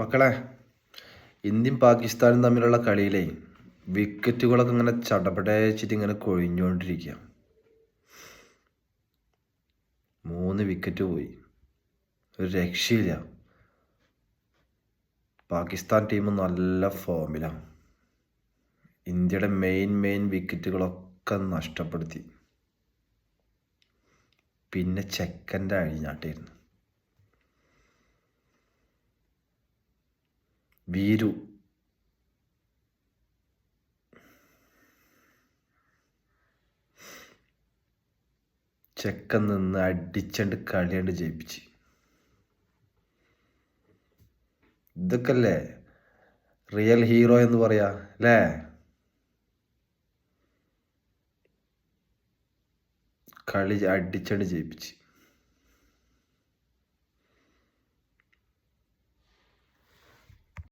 മക്കളെ, ഇന്ത്യയും പാകിസ്ഥാനും തമ്മിലുള്ള കളിയിലെ വിക്കറ്റുകളൊക്കെ ഇങ്ങനെ ചടപടച്ചിട്ട് ഇങ്ങനെ കൊഴിഞ്ഞുകൊണ്ടിരിക്കുക. 3 വിക്കറ്റ് പോയി. ഒരു രക്ഷയില്ല. പാകിസ്ഥാൻ ടീം നല്ല ഫോമിലാണ്. ഇന്ത്യയുടെ മെയിൻ വിക്കറ്റുകളൊക്കെ നഷ്ടപ്പെടുത്തി. പിന്നെ ചെക്കൻ്റെ അഴിഞ്ഞാട്ടായിരുന്നു. വീരു ചെക്കൻ നിന്ന് അടിച്ചണ്ട് കളിയണ്ട് ജയിപ്പിച്ച്. ഇതൊക്കെയല്ലേ റിയൽ ഹീറോ എന്ന് പറയാ അല്ലേ? കളി അടിച്ചണ്ട് ജയിപ്പിച്ച്.